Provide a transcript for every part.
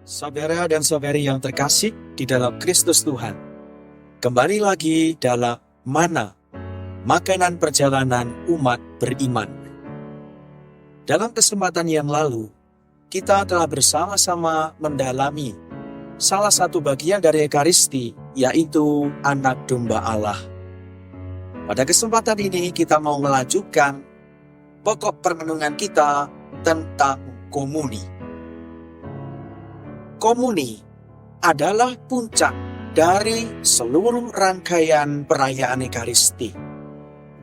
Saudara dan saudari yang terkasih di dalam Kristus Tuhan, kembali lagi dalam Mana, makanan perjalanan umat beriman. Dalam kesempatan yang lalu, kita telah bersama-sama mendalami salah satu bagian dari Ekaristi, yaitu Anak Domba Allah. Pada kesempatan ini kita mau melanjutkan pokok permenungan kita tentang komuni. Komuni adalah puncak dari seluruh rangkaian perayaan Ekaristi.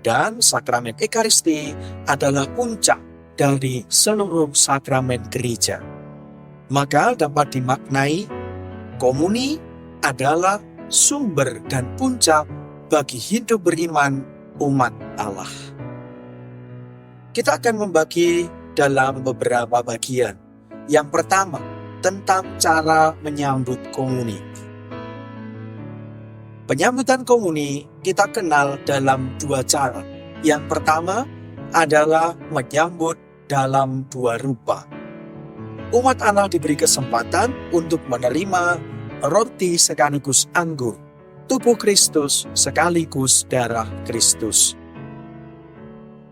Dan sakramen Ekaristi adalah puncak dari seluruh sakramen gereja. Maka dapat dimaknai, komuni adalah sumber dan puncak bagi hidup beriman umat Allah. Kita akan membagi dalam beberapa bagian. Yang pertama, tentang cara menyambut komuni. Penyambutan komuni kita kenal dalam dua cara. Yang pertama adalah menyambut dalam dua rupa. Umat Allah diberi kesempatan untuk menerima roti sekaligus anggur, tubuh Kristus sekaligus darah Kristus.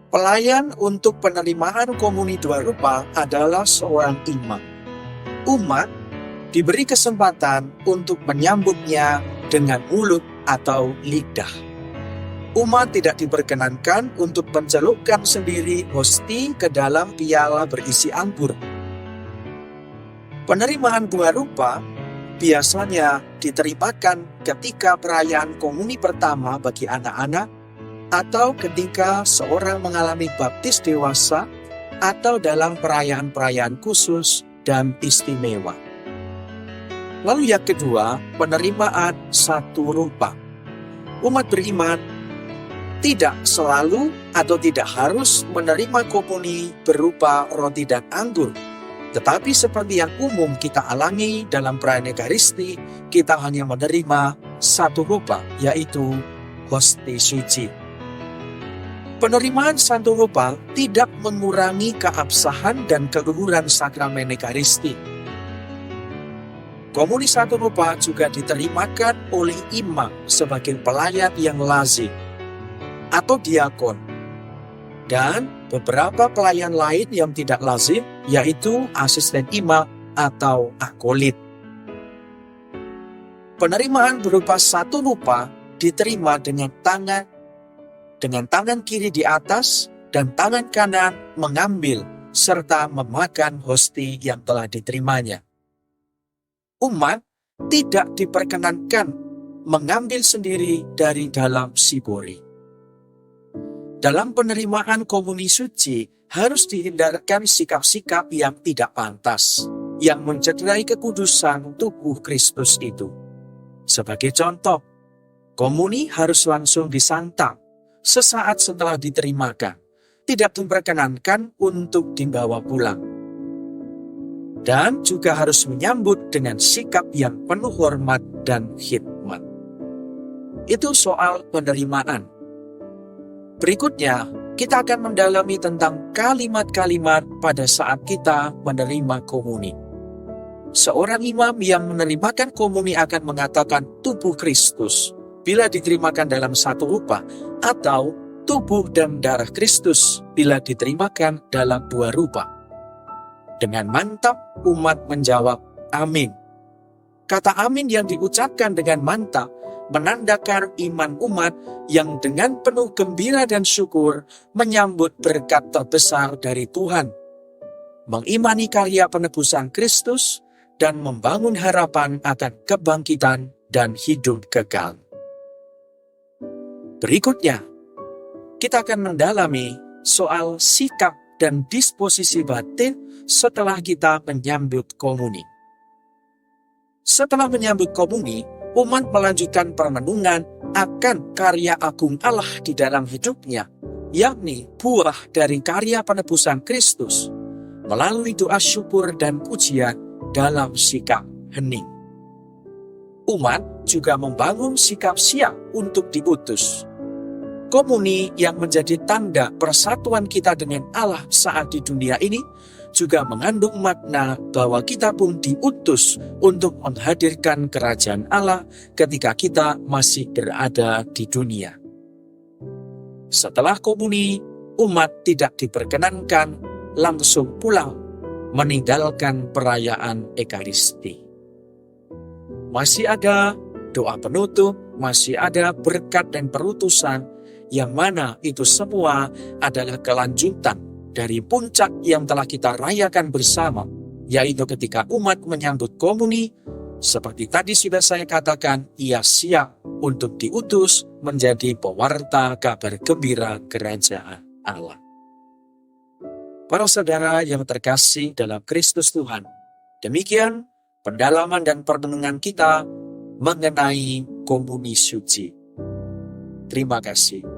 Pelayan untuk penerimaan komuni dua rupa adalah seorang imam. Umat diberi kesempatan untuk menyambutnya dengan mulut atau lidah. Umat tidak diperkenankan untuk mencelupkan sendiri hosti ke dalam piala berisi anggur. Penerimaan dua rupa biasanya diterimakan ketika perayaan komuni pertama bagi anak-anak, atau ketika seorang mengalami baptis dewasa, atau dalam perayaan-perayaan khusus dan istimewa. Lalu yang kedua, penerimaan satu rupa. Umat beriman tidak selalu atau tidak harus menerima komuni berupa roti dan anggur. Tetapi seperti yang umum kita alami dalam perayaan Ekaristi, kita hanya menerima satu rupa, yaitu hosti suci. Penerimaan satu rupa tidak mengurangi keabsahan dan keluhuran sakramen Ekaristi. Komuni satu rupa juga diterimakan oleh imam sebagai pelayan yang lazim atau diakon, dan beberapa pelayan lain yang tidak lazim, yaitu asisten imam atau akolit. Penerimaan berupa satu rupa diterima dengan tangan kiri di atas dan tangan kanan mengambil serta memakan hosti yang telah diterimanya. Umat tidak diperkenankan mengambil sendiri dari dalam sibori. Dalam penerimaan komuni suci harus dihindarkan sikap-sikap yang tidak pantas, yang mencederai kekudusan tubuh Kristus itu. Sebagai contoh, komuni harus langsung disantap sesaat setelah diterimakan, tidak diperkenankan untuk dibawa pulang. Dan juga harus menyambut dengan sikap yang penuh hormat dan khidmat. Itu soal penerimaan. Berikutnya, kita akan mendalami tentang kalimat-kalimat pada saat kita menerima komuni. Seorang imam yang menerimakan komuni akan mengatakan tubuh Kristus bila diterimakan dalam satu rupa, atau tubuh dan darah Kristus bila diterimakan dalam dua rupa. Dengan mantap umat menjawab amin. Kata amin yang diucapkan dengan mantap menandakan iman umat yang dengan penuh gembira dan syukur menyambut berkat terbesar dari Tuhan, mengimani karya penebusan Kristus, dan membangun harapan akan kebangkitan dan hidup kekal. Berikutnya, kita akan mendalami soal sikap dan disposisi batin setelah kita menyambut komuni. Setelah menyambut komuni, umat melanjutkan permenungan akan karya agung Allah di dalam hidupnya, yakni buah dari karya penebusan Kristus, melalui doa syukur dan pujian dalam sikap hening. Umat juga membangun sikap siap untuk diutus. Komuni yang menjadi tanda persatuan kita dengan Allah saat di dunia ini juga mengandung makna bahwa kita pun diutus untuk menghadirkan kerajaan Allah ketika kita masih berada di dunia. Setelah komuni, umat tidak diperkenankan langsung pulang meninggalkan perayaan Ekaristi. Masih ada doa penutup, masih ada berkat dan perutusan, yang mana itu semua adalah kelanjutan dari puncak yang telah kita rayakan bersama, yaitu ketika umat menyambut komuni. Seperti tadi sudah saya katakan, ia siap untuk diutus menjadi pewarta kabar gembira kerajaan Allah. Para saudara yang terkasih dalam Kristus Tuhan, demikian pendalaman dan perenungan kita mengenai komuni suci. Terima kasih.